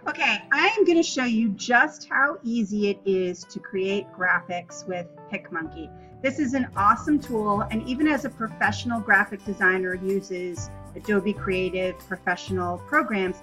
Okay, I am going to show you just how easy it is to create graphics with PicMonkey. This is an awesome tool, and even as a professional graphic designer uses Adobe Creative professional programs,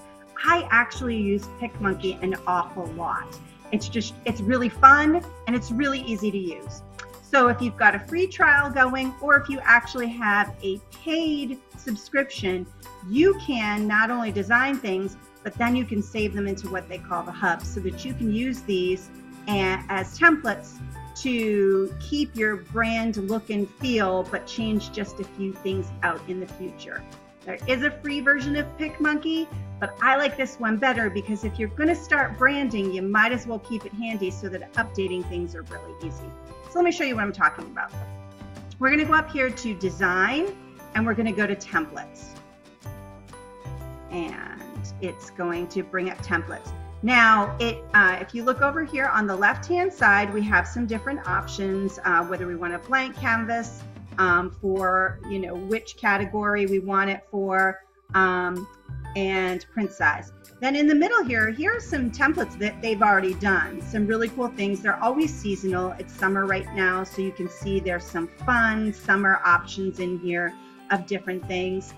I actually use PicMonkey an awful lot. It's really fun and it's really easy to use. So if you've got a free trial going, or if you actually have a paid subscription, you can not only design things, but then you can save them into what they call the hub, so that you can use these as templates to keep your brand look and feel, but change just a few things out in the future. There is a free version of PicMonkey, but I like this one better because if you're going to start branding, you might as well keep it handy so that updating things are really easy. So let me show you what I'm talking about. We're going to go up here to Design, and we're going to go to Templates. And it's going to bring up templates. Now, if you look over here on the left-hand side, we have some different options, whether we want a blank canvas for, which category we want it for, and print size. Then in the middle here are some templates that they've already done. Some really cool things. They're always seasonal. It's summer right now, so you can see there's some fun summer options in here of different things.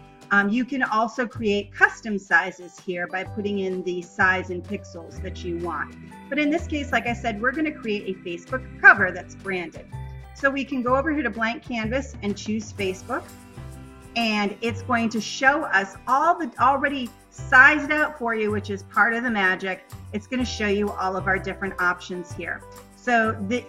You can also create custom sizes here by putting in the size in pixels that you want. But in this case, like I said, we're going to create a Facebook cover that's branded. So we can go over here to blank canvas and choose Facebook, and it's going to show us all the already sized out for you, which is part of the magic. It's going to show you all of our different options here. So the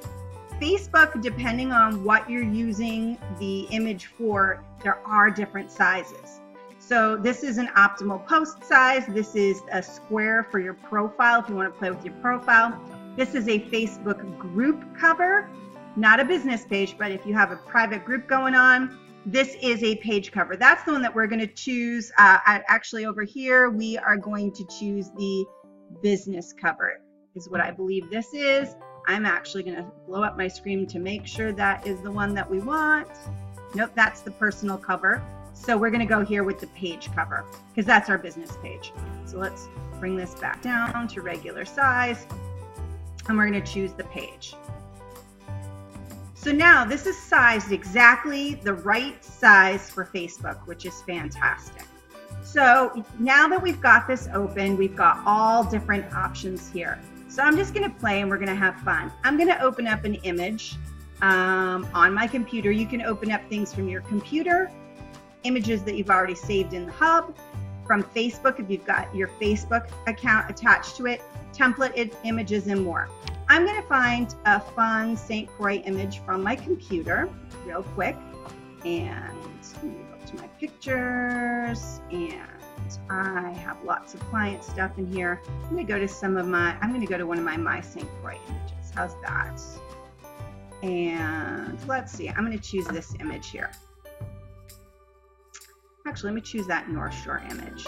Facebook, depending on what you're using the image for, there are different sizes. So this is an optimal post size. This is a square for your profile if you want to play with your profile. This is a Facebook group cover, not a business page, but if you have a private group going on, this is a page cover. That's the one that we're going to choose. Actually, over here, we are going to choose the business cover, is what I believe this is. I'm actually going to blow up my screen to make sure that is the one that we want. Nope, that's the personal cover. So we're going to go here with the page cover because that's our business page. So let's bring this back down to regular size, and we're going to choose the page. So now this is sized exactly the right size for Facebook, which is fantastic. So now that we've got this open, we've got all different options here. So I'm just going to play and we're going to have fun. I'm going to open up an image on my computer. You can open up things from your computer, images that you've already saved in the hub, from Facebook if you've got your Facebook account attached to it, template images, and more. I'm going to find a fun St. Croix image from my computer real quick, and I'm going to go to my pictures, and I have lots of client stuff in here. I'm going to go to one of my St. Croix images. How's that? And let's see, I'm going to choose this image here. Actually, let me choose that North Shore image.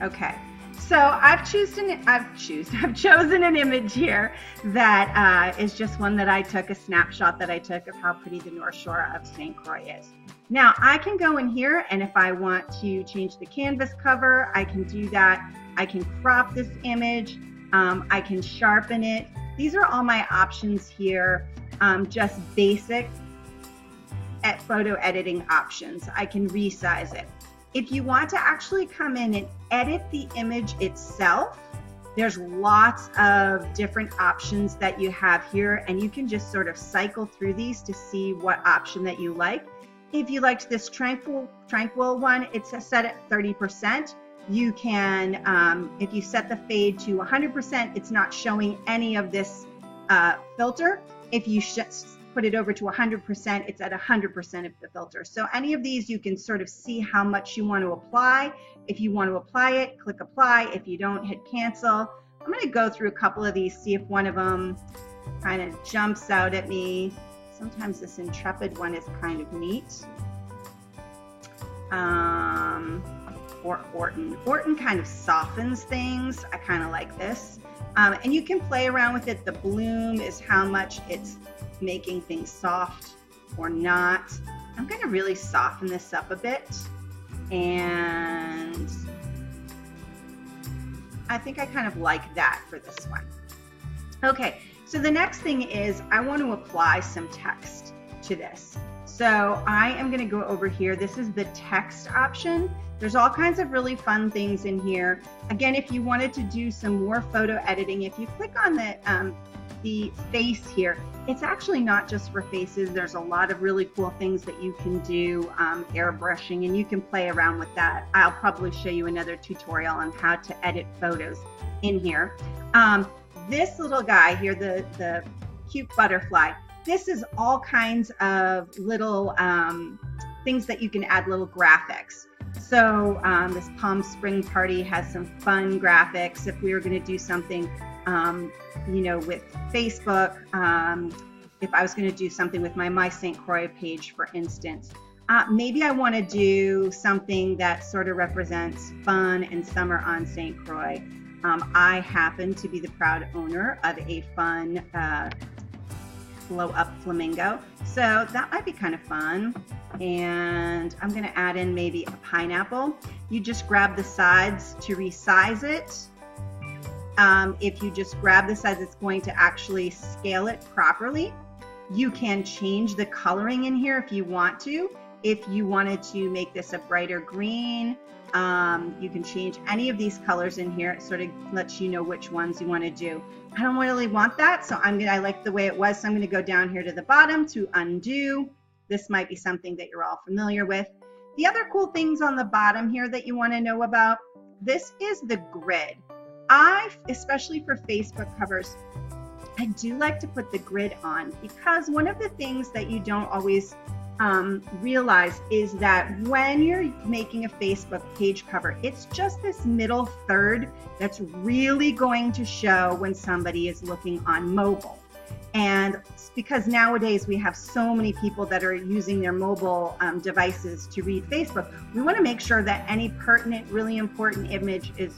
Okay, so I've chosen an image here that is just one that I took, a snapshot that I took of how pretty the North Shore of St. Croix is. Now I can go in here, and if I want to change the canvas cover, I can do that. I can crop this image. I can sharpen it. These are all my options here, just basic photo editing options. I can resize it. If you want to actually come in and edit the image itself, there's lots of different options that you have here, and you can just sort of cycle through these to see what option that you like. If you liked this tranquil one, it's set at 30%. You can, if you set the fade to 100%, it's not showing any of this filter. If you put it over to 100%, it's at 100% of the filter. So any of these, you can sort of see how much you want to apply. If you want to apply it, click apply. If you don't, hit cancel. I'm going to go through a couple of these, see if one of them kind of jumps out at me. Sometimes this Intrepid one is kind of neat. Or Orton. Orton kind of softens things. I kind of like this. And you can play around with it. The bloom is how much it's making things soft or not. I'm going to really soften this up a bit, and I think I kind of like that for this one. Okay, so the next thing is I want to apply some text to this. So I am going to go over here. This is the text option. There's all kinds of really fun things in here. Again, if you wanted to do some more photo editing, if you click on the face here, it's actually not just for faces. There's a lot of really cool things that you can do, airbrushing, and you can play around with that. I'll probably show you another tutorial on how to edit photos in here. This little guy here, the cute butterfly, this is all kinds of little things that you can add, little graphics. So this Palm Spring party has some fun graphics. If we were going to do something, you know, with Facebook, if I was going to do something with my St. Croix page, for instance, maybe I want to do something that sort of represents fun and summer on St. Croix. I happen to be the proud owner of a fun blow up flamingo, so that might be kind of fun. And I'm going to add in maybe a pineapple. You just grab the sides to resize it. If you just grab the sides, it's going to actually scale it properly. You can change the coloring in here if you want to. If you wanted to make this a brighter green, you can change any of these colors in here. It sort of lets you know which ones you want to do. I don't really want that, so I like the way it was, so I'm going to go down here to the bottom to undo. This might be something that you're all familiar with. The other cool things on the bottom here that you want to know about, this is the grid. Especially for Facebook covers, I do like to put the grid on, because one of the things that you don't always realize is that when you're making a Facebook page cover, it's just this middle third that's really going to show when somebody is looking on mobile. And because nowadays we have so many people that are using their mobile devices to read Facebook, we want to make sure that any pertinent, really important image is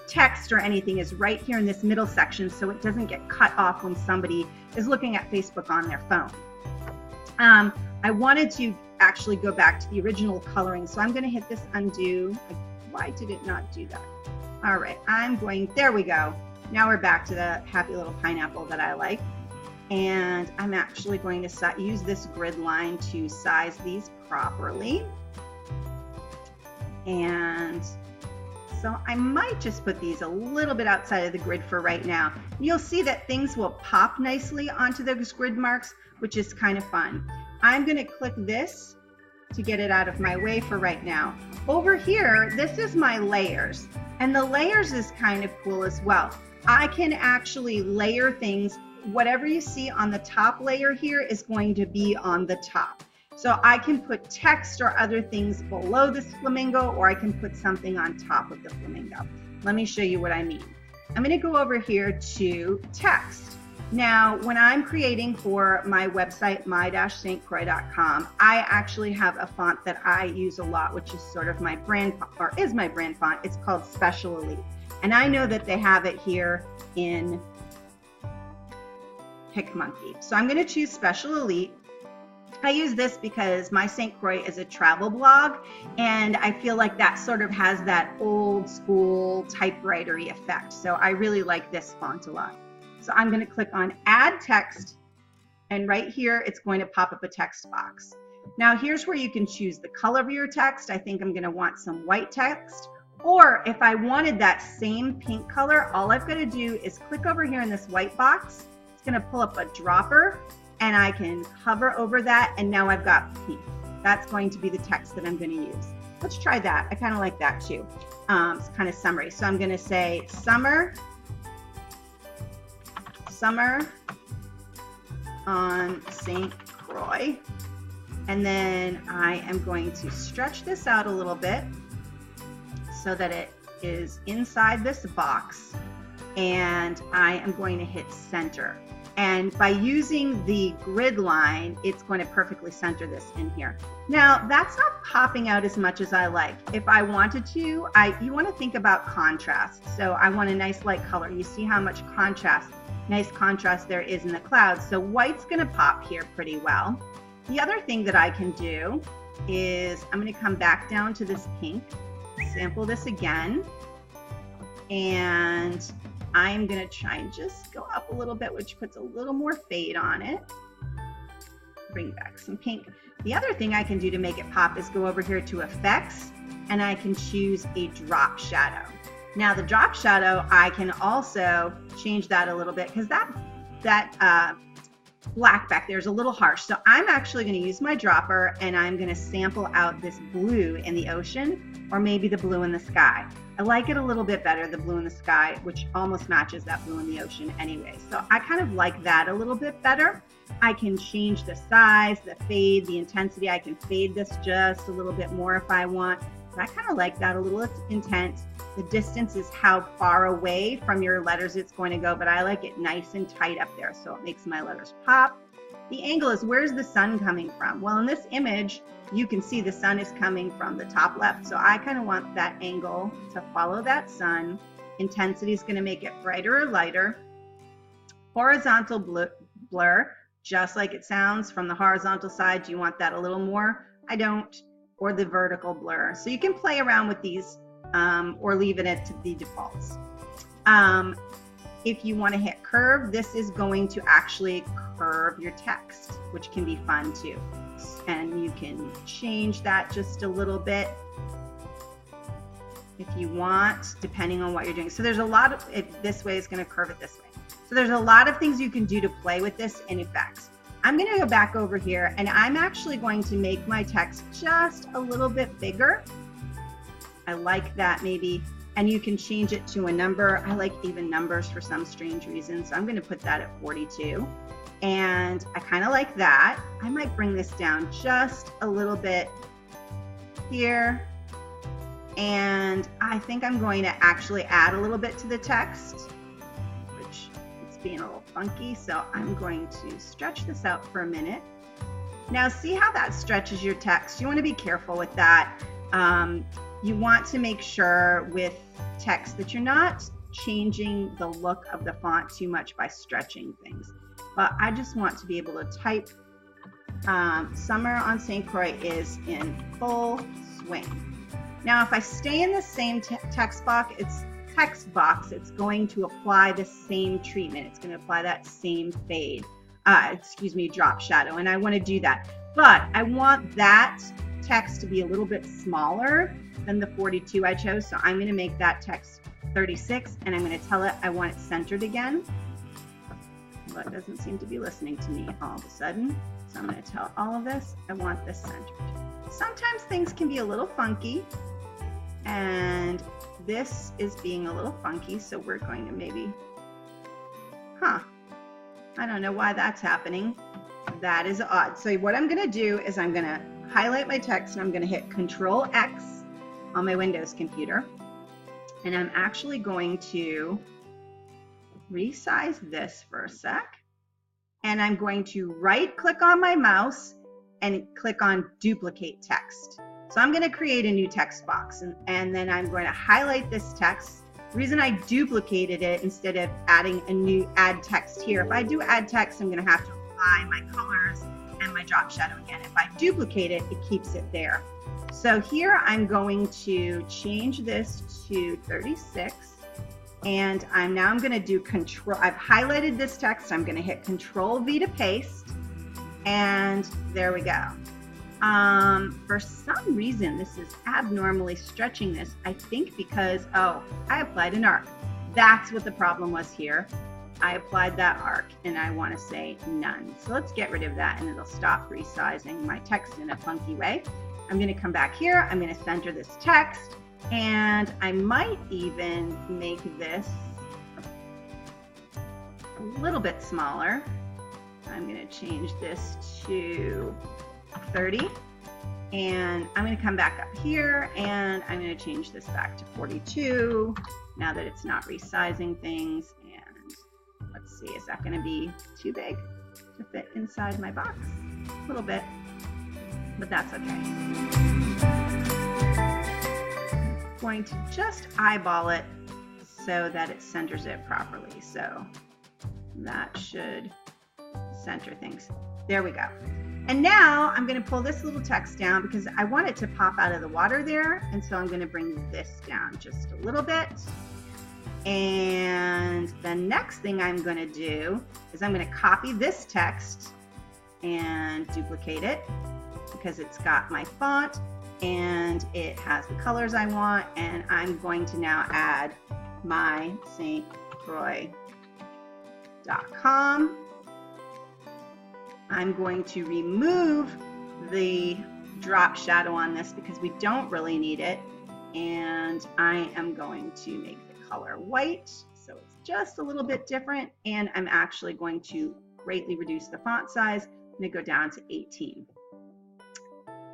text or anything is right here in this middle section, so it doesn't get cut off when somebody is looking at Facebook on their phone. I wanted to actually go back to the original coloring, so I'm going to hit this undo. Why did it not do that? All right, there we go. Now we're back to the happy little pineapple that I like. And I'm actually going to use this grid line to size these properly. And so I might just put these a little bit outside of the grid for right now. You'll see that things will pop nicely onto those grid marks, which is kind of fun. I'm going to click this to get it out of my way for right now. Over here, this is my layers, and the layers is kind of cool as well. I can actually layer things. Whatever you see on the top layer here is going to be on the top. So I can put text or other things below this flamingo, or I can put something on top of the flamingo. Let me show you what I mean. I'm going to go over here to text. Now, when I'm creating for my website, my-stcroix.com, I actually have a font that I use a lot, which is sort of my brand, or is my brand font. It's called Special Elite. And I know that they have it here in PicMonkey. So I'm going to choose Special Elite. I use this because my St. Croix is a travel blog, and I feel like that sort of has that old school typewriter-y effect. So I really like this font a lot. So I'm going to click on Add Text, and right here it's going to pop up a text box. Now here's where you can choose the color of your text. I think I'm going to want some white text, or if I wanted that same pink color, all I've got to do is click over here in this white box. It's going to pull up a dropper, and I can hover over that, and now I've got pink. That's going to be the text that I'm going to use. Let's try that. I kind of like that too. It's kind of summery. So I'm going to say summer on St. Croix, and then I am going to stretch this out a little bit so that it is inside this box, and I am going to hit center. And by using the grid line, it's going to perfectly center this in here. Now, that's not popping out as much as I like. If I wanted to, you want to think about contrast. So I want a nice light color. You see how much nice contrast there is in the clouds. So white's going to pop here pretty well. The other thing that I can do is I'm going to come back down to this pink, sample this again, And I'm gonna try and just go up a little bit, which puts a little more fade on it. Bring back some pink. The other thing I can do to make it pop is go over here to effects, and I can choose a drop shadow. Now the drop shadow, I can also change that a little bit because that black back there is a little harsh. So I'm actually going to use my dropper, and I'm going to sample out this blue in the ocean, or maybe the blue in the sky. I like it a little bit better, the blue in the sky, which almost matches that blue in the ocean anyway. So I kind of like that a little bit better. I can change the size, the fade, the intensity. I can fade this just a little bit more if I want. But I kind of like that a little intense. The distance is how far away from your letters it's going to go, but I like it nice and tight up there, so it makes my letters pop. The angle is, where's the sun coming from? Well, in this image, you can see the sun is coming from the top left, so I kind of want that angle to follow that sun. Intensity is going to make it brighter or lighter. Horizontal blur, just like it sounds from the horizontal side. Do you want that a little more? I don't. Or the vertical blur. So you can play around with these or leave it at the defaults. If you want to hit curve, this is going to actually curve your text, which can be fun too. And you can change that just a little bit if you want, depending on what you're doing. So there's a lot of, this way is going to curve it this way. So there's a lot of things you can do to play with this in effects. I'm going to go back over here, and I'm actually going to make my text just a little bit bigger. I like that maybe, and you can change it to a number. I like even numbers for some strange reason, so I'm going to put that at 42. And I kind of like that. I might bring this down just a little bit here. And I think I'm going to actually add a little bit to the text, which it's being a little funky. So I'm going to stretch this out for a minute. Now see how that stretches your text. You want to be careful with that. You want to make sure with text that you're not changing the look of the font too much by stretching things. But I just want to be able to type. Summer on St. Croix is in full swing. Now, if I stay in the same text box, it's going to apply the same treatment. It's going to apply that same fade, drop shadow. And I want to do that. But I want that text to be a little bit smaller than the 42 I chose. So I'm going to make that text 36, and I'm going to tell it I want it centered again. But it doesn't seem to be listening to me all of a sudden. So I'm going to tell all of this, I want this centered. Sometimes things can be a little funky, and this is being a little funky, so we're going to maybe, I don't know why that's happening. That is odd. So what I'm going to do is I'm going to highlight my text, and I'm going to hit Control X on my Windows computer, and I'm actually going to resize this for a sec, and I'm going to right click on my mouse and click on duplicate text. So I'm going to create a new text box, and then I'm going to highlight this text. The reason I duplicated it instead of adding a new add text here, if I do add text, I'm going to have to apply my colors and my drop shadow again. If I duplicate it, it keeps it there. So here I'm going to change this to 36. And I'm going to do I've highlighted this text. I'm going to hit Control V to paste. And there we go. For some reason, this is abnormally stretching this. I think because, I applied an arc. That's what the problem was here. I applied that arc, and I want to say none. So let's get rid of that, and it'll stop resizing my text in a funky way. I'm going to come back here. I'm going to center this text. And I might even make this a little bit smaller. I'm going to change this to 30. And I'm going to come back up here, and I'm going to change this back to 42 now that it's not resizing things. And let's see, is that going to be too big to fit inside my box? A little bit, but that's okay. Going to just eyeball it so that it centers it properly. So that should center things. There we go. And now I'm going to pull this little text down because I want it to pop out of the water there. And so I'm going to bring this down just a little bit. And the next thing I'm going to do is I'm going to copy this text and duplicate it because it's got my font and it has the colors I want. And I'm going to now add my stcroix.com. I'm going to remove the drop shadow on this because we don't really need it. And I am going to make the color white, so it's just a little bit different. And I'm actually going to greatly reduce the font size. I'm going to go down to 18.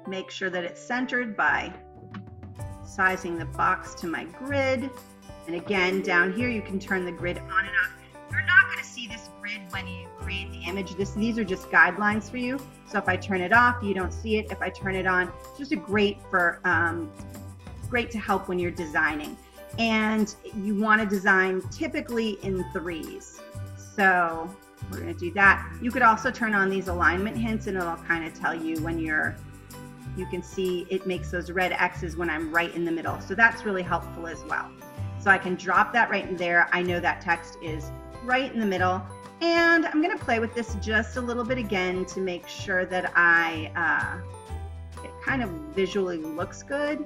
Make sure that it's centered by sizing the box to my grid. And again, down here, you can turn the grid on and off. You're not going to see this grid when you create the image. These are just guidelines for you. So if I turn it off, you don't see it. If I turn it on, it's just great to help when you're designing. And you want to design typically in 3s. So we're going to do that. You could also turn on these alignment hints and it'll kind of tell you when you can see it makes those red X's when I'm right in the middle. So that's really helpful as well. So I can drop that right in there. I know that text is right in the middle. And I'm going to play with this just a little bit again to make sure that it kind of visually looks good.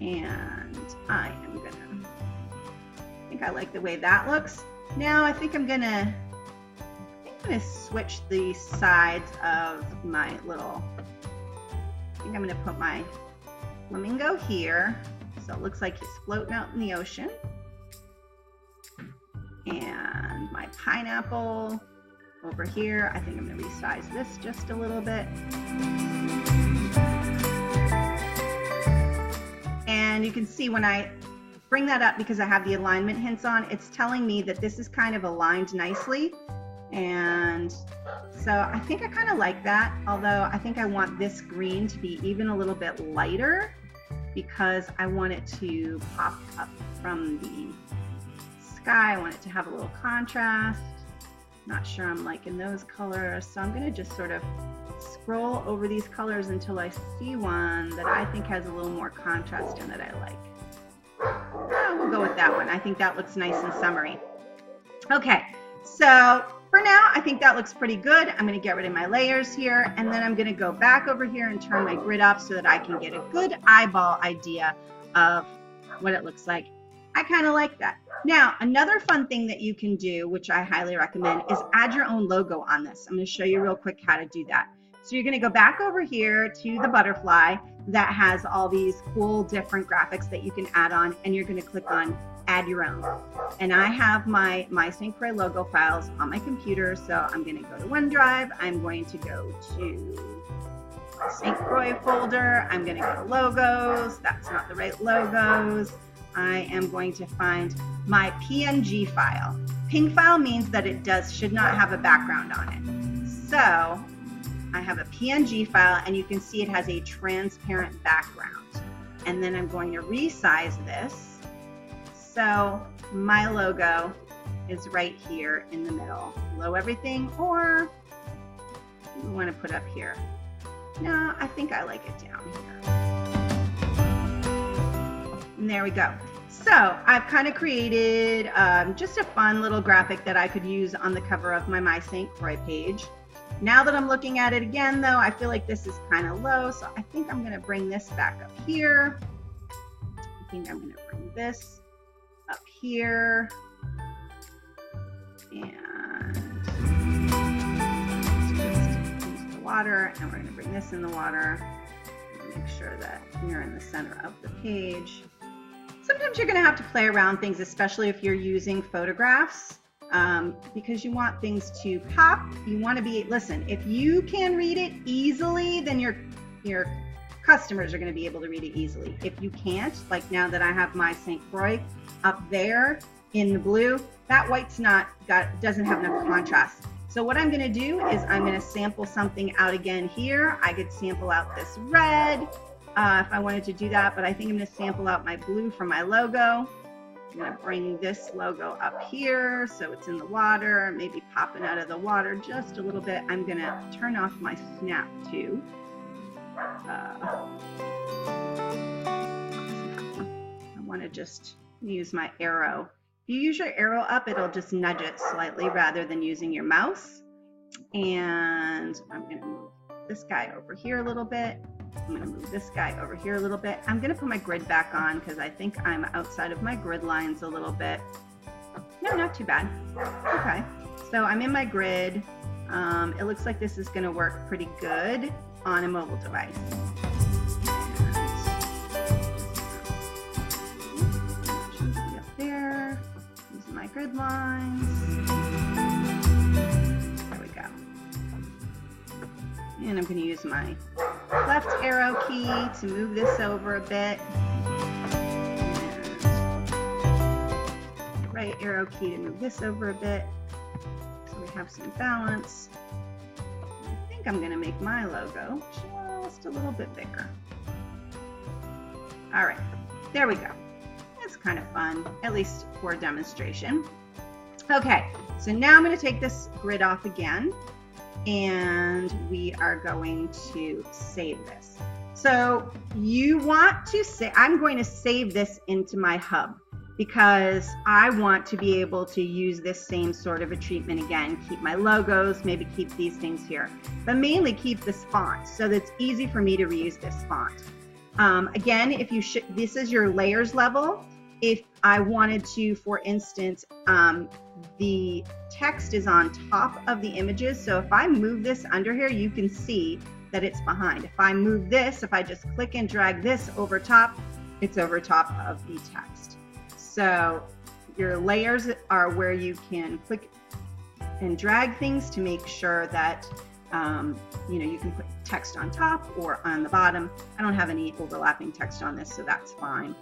And I think I like the way that looks. Now I think I'm gonna switch the sides of my little, I think I'm gonna put my flamingo here. So it looks like he's floating out in the ocean. And my pineapple over here. I think I'm gonna resize this just a little bit. And you can see when I bring that up, because I have the alignment hints on, it's telling me that this is kind of aligned nicely. And so I think I kind of like that, although I think I want this green to be even a little bit lighter because I want it to pop up from the sky. I want it to have a little contrast. Not sure I'm liking those colors, so I'm going to just sort of scroll over these colors until I see one that I think has a little more contrast in that I like. We'll go with that one. I think that looks nice and summery. Okay, so for now, I think that looks pretty good. I'm going to get rid of my layers here, and then I'm going to go back over here and turn my grid off so that I can get a good eyeball idea of what it looks like. I kind of like that. Now, another fun thing that you can do, which I highly recommend, is add your own logo on this. I'm going to show you real quick how to do that. So you're going to go back over here to the butterfly that has all these cool different graphics that you can add on, and you're going to click on add your own. And I have my St. Croix logo files on my computer, so I'm going to go to OneDrive. I'm going to go to my St. Croix folder. I'm going to go to logos. That's not the right logos. I am going to find my PNG file. Pink file means that it should not have a background on it. So I have a PNG file, and you can see it has a transparent background. And then I'm going to resize this so my logo is right here in the middle. Below everything, or we want to put up here. No, I think I like it down here. And there we go. So I've kind of created just a fun little graphic that I could use on the cover of my St. Croix page. Now that I'm looking at it again, though, I feel like this is kind of low, so I think I'm going to bring this back up here. I think I'm going to bring this up here. And use the water, and we're going to bring this in the water. Make sure that you're in the center of the page. Sometimes you're going to have to play around things, especially if you're using photographs. Because you want things to pop. You want to be, listen, if you can read it easily, then your customers are going to be able to read it easily. If you can't, like now that I have my St. Croix up there in the blue, that white's doesn't have enough contrast. So what I'm going to do is I'm going to sample something out again here. I could sample out this red if I wanted to do that, but I think I'm going to sample out my blue for my logo. I'm going to bring this logo up here so it's in the water, maybe popping out of the water just a little bit. I'm going to turn off my snap too. I want to just use my arrow you use your arrow up, it'll just nudge it slightly rather than using your mouse. And I'm going to move this guy over here a little bit. I'm going to move this guy over here a little bit. I'm going to put my grid back on because I think I'm outside of my grid lines a little bit. No, not too bad. Okay, so I'm in my grid. It looks like this is going to work pretty good on a mobile device. Up there, using my grid lines. There we go. And I'm going to use my left arrow key to move this over a bit. And right arrow key to move this over a bit. So we have some balance. I think I'm going to make my logo just a little bit bigger. All right, there we go. That's kind of fun, at least for demonstration. Okay, so now I'm going to take this grid off again, and we are going to save this. So you want to say, I'm going to save this into my hub because I want to be able to use this same sort of a treatment again, keep my logos, maybe keep these things here, but mainly keep this font so that it's easy for me to reuse this font. Again, if you should, this is your layers level. If I wanted to, for instance, the text is on top of the images. So if I move this under here, you can see that it's behind. If I move this, if I just click and drag this over top, it's over top of the text. So your layers are where you can click and drag things to make sure that you can put text on top or on the bottom. I don't have any overlapping text on this, so that's fine.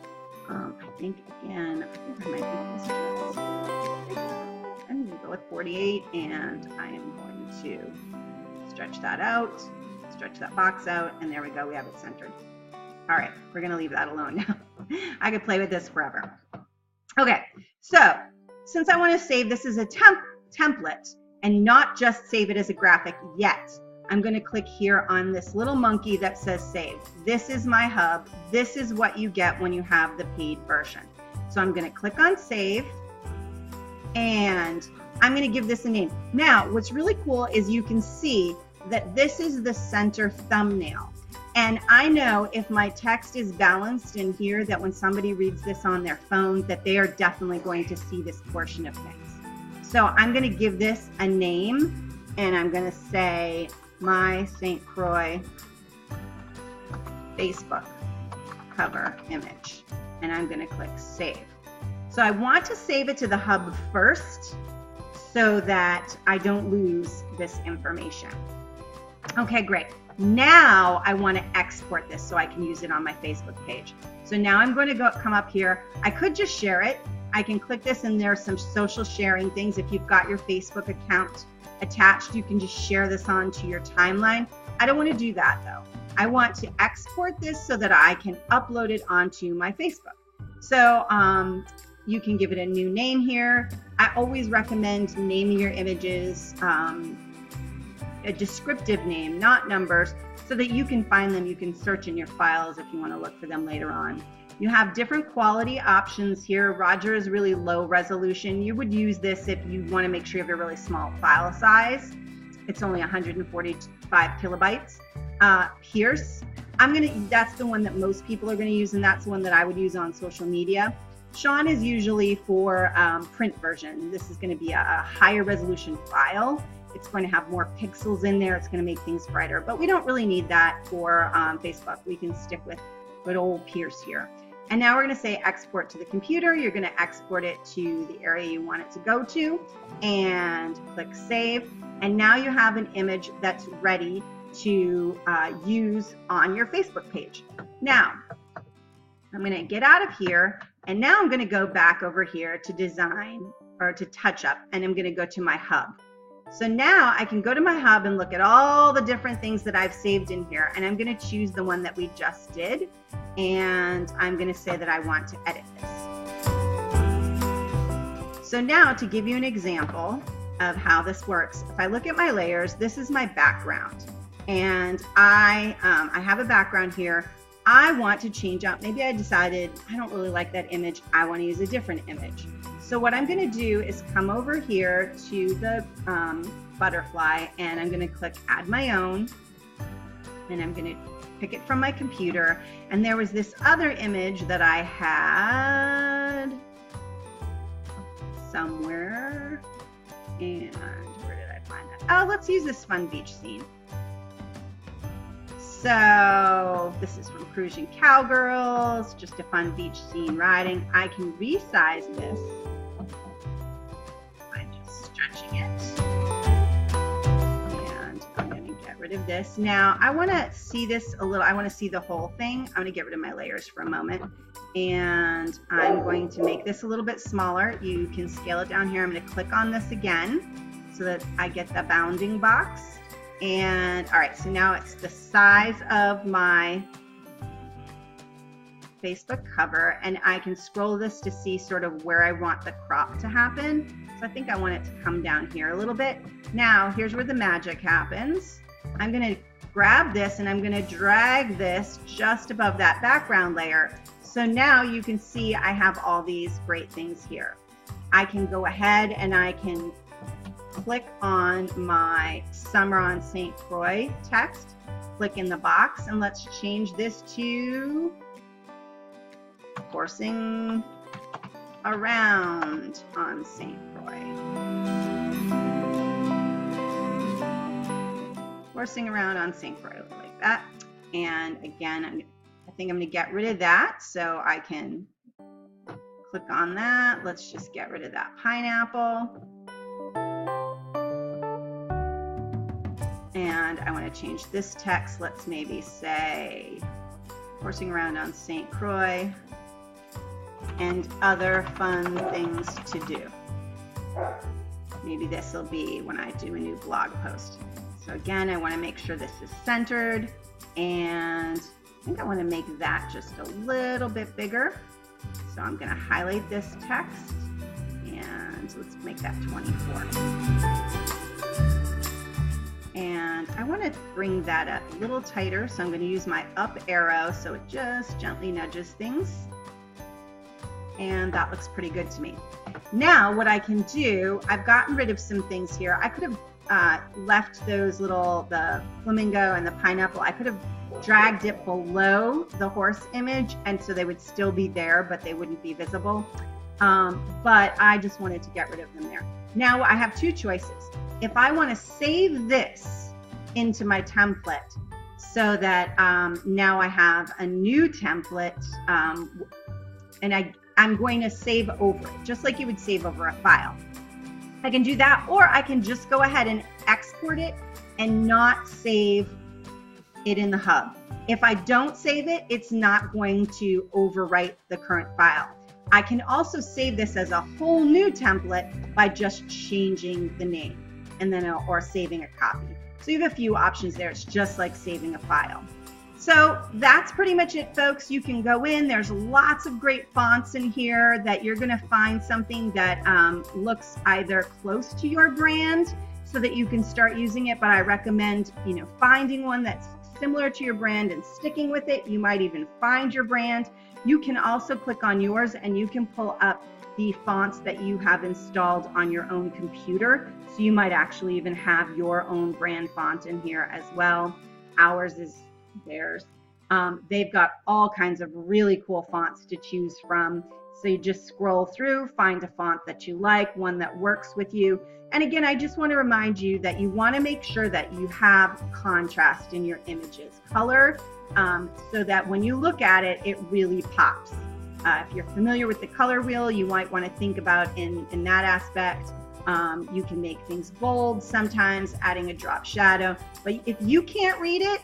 I think again, I might make this just, I'm going to go with 48, and I am going to stretch that out, stretch that box out, and there we go, we have it centered. All right, we're going to leave that alone now. I could play with this forever. Okay, so since I want to save this as a template and not just save it as a graphic yet, I'm going to click here on this little monkey that says save. This is my hub. This is what you get when you have the paid version. So I'm going to click on save, and I'm going to give this a name. Now, what's really cool is you can see that this is the center thumbnail. And I know if my text is balanced in here, that when somebody reads this on their phone, that they are definitely going to see this portion of things. So I'm going to give this a name, and I'm going to say my St. Croix Facebook cover image, and I'm going to click save. So I want to save it to the hub first so that I don't lose this information. Okay, great. Now I want to export this so I can use it on my Facebook page. So now I'm going to come up here. I could just share it. I can click this, and there's some social sharing things. If you've got your Facebook account attached, you can just share this onto your timeline. I don't want to do that though. I want to export this so that I can upload it onto my Facebook. So you can give it a new name here. I always recommend naming your images a descriptive name, not numbers, so that you can find them. You can search in your files if you want to look for them later on. You have different quality options here. Roger is really low resolution. You would use this if you want to make sure you have a really small file size. It's only 145 kilobytes. Pierce, that's the one that most people are going to use, and that's the one that I would use on social media. Sean is usually for print version. This is going to be a higher resolution file. It's going to have more pixels in there. It's going to make things brighter, but we don't really need that for Facebook. We can stick with good old Pierce here. And now we're going to say export to the computer. You're going to export it to the area you want it to go to, and click save. And now you have an image that's ready to use on your Facebook page. Now, I'm going to get out of here, and now I'm going to go back over here to design, or to touch up, and I'm going to go to my hub. So now I can go to my hub and look at all the different things that I've saved in here, and I'm going to choose the one that we just did, and I'm going to say that I want to edit this. So now, to give you an example of how this works, if I look at my layers, this is my background, and I have a background here. I want to change out, maybe I decided I don't really like that image, I want to use a different image. So what I'm going to do is come over here to the butterfly, and I'm going to click add my own, and I'm going to pick it from my computer. And there was this other image that I had somewhere, and where did I find that? Oh, let's use this fun beach scene. So this is from Cruising Cowgirls, just a fun beach scene riding. I can resize this by just stretching it. And I'm going to get rid of this. Now I want to see this a little, I want to see the whole thing. I'm going to get rid of my layers for a moment. And I'm going to make this a little bit smaller. You can scale it down here. I'm going to click on this again so that I get the bounding box. And all right, so now it's the size of my Facebook cover, and I can scroll this to see sort of where I want the crop to happen. So I think I want it to come down here a little bit. Now, here's where the magic happens. I'm gonna grab this and I'm gonna drag this just above that background layer. So now you can see I have all these great things here. I can go ahead and I can click on my Summer on St. Croix text, click in the box, and let's change this to Horsing Around on St. Croix. Horsing Around on St. Croix, like that. And again, I think I'm going to get rid of that, so I can click on that. Let's just get rid of that pineapple. And I want to change this text. Let's maybe say Horsing Around on St. Croix and other fun things to do. Maybe this will be when I do a new blog post. So again, I want to make sure this is centered, and I think I want to make that just a little bit bigger. So I'm going to highlight this text, and let's make that 24. And I want to bring that up a little tighter, so I'm going to use my up arrow so it just gently nudges things. And that looks pretty good to me. Now what I can do, I've gotten rid of some things here. I could have left those the flamingo and the pineapple. I could have dragged it below the horse image, and so they would still be there, but they wouldn't be visible. But I just wanted to get rid of them there. Now I have two choices. If I want to save this into my template so that now I have a new template, and I'm going to save over it, just like you would save over a file. I can do that, or I can just go ahead and export it and not save it in the hub. If I don't save it, it's not going to overwrite the current file. I can also save this as a whole new template by just changing the name, and then or saving a copy. So you have a few options there. It's just like saving a file. So that's pretty much it, folks. You can go in. There's lots of great fonts in here that you're going to find something that looks either close to your brand so that you can start using it. But I recommend, finding one that's similar to your brand and sticking with it. You might even find your brand. You can also click on yours and you can pull up the fonts that you have installed on your own computer. So you might actually even have your own brand font in here as well. Ours is theirs. They've got all kinds of really cool fonts to choose from. So you just scroll through, find a font that you like, one that works with you. And again, I just want to remind you that you want to make sure that you have contrast in your images, color, so that when you look at it, it really pops. If you're familiar with the color wheel, you might want to think about in that aspect. You can make things bold sometimes, adding a drop shadow. But if you can't read it,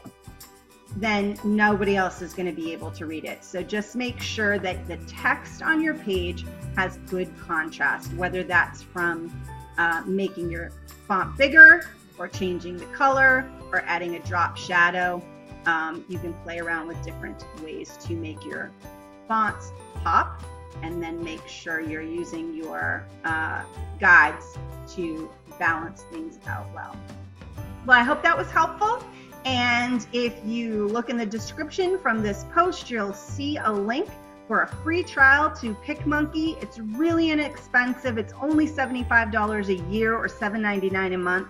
then nobody else is going to be able to read it. So just make sure that the text on your page has good contrast, whether that's from making your font bigger or changing the color or adding a drop shadow. You can play around with different ways to make your fonts pop, and then make sure you're using your guides to balance things out well. Well, I hope that was helpful. And if you look in the description from this post, you'll see a link for a free trial to PicMonkey. It's really inexpensive. It's only $75 a year or $7.99 a month.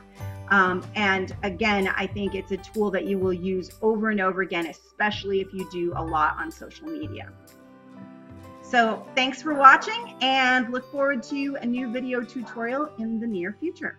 And again, I think it's a tool that you will use over and over again, especially if you do a lot on social media. So thanks for watching, and look forward to a new video tutorial in the near future.